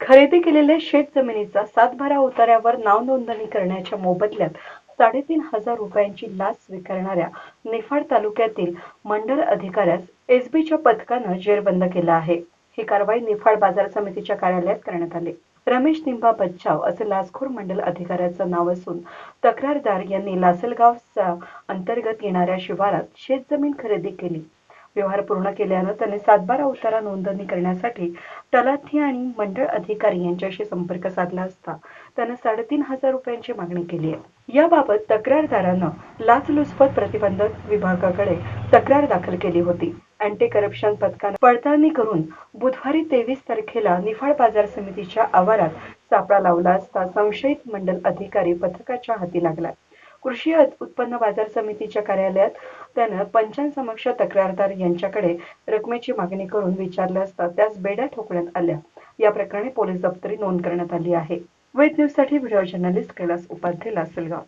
खरेदी केलेल्या शेत जमिनीचा सातबारा उतार्यावर नाव नोंदणी करण्याच्या मोबदल्यात 3,500 रुपयांची लाच स्वीकारणाऱ्या निफाड तालुक्यातील मंडल अधिकाऱ्यास एसबीच्या पथकानं जेरबंद केलं आहे. ही कारवाई निफाड बाजार समितीच्या कार्यालयात करण्यात आली. रमेश निंबा बच्चाव असे लाचखोर मंडल अधिकाऱ्याचं नाव असून तक्रारदार यांनी लासलगावच्या अंतर्गत येणाऱ्या शिवारात शेतजमीन खरेदी केली. व्यवहार पूर्ण केल्यानं त्याने सातबारा उतारा नोंदणी करण्यासाठी तलाठी आणि मंडळ अधिकारी यांच्याशी संपर्क साधला असता त्यानं 3,500 रुपयांची मागणी केली आहे. याबाबत तक्रारदारानं लाचलुचपत प्रतिबंधक विभागाकडे तक्रार दाखल केली होती. अँटी करप्शन पथकानं पडताळणी करून बुधवारी 23 तारखेला निफाड बाजार समितीच्या आवारात सापळा लावला असता संशयित मंडल अधिकारी पथकाच्या हाती लागला. कृषी उत्पन्न बाजार समितीच्या कार्यालयात त्यानं पंचांसमक्ष तक्रारदार यांच्याकडे रकमेची मागणी करून विचारलं असता त्यास बेड्या ठोकण्यात आल्या. या प्रकरणी पोलीस दप्तरी नोंद करण्यात आली आहे. वेद न्यूजसाठी व्हिडिओ जर्नलिस्ट कैलास उपाध्ये, लासलगाव.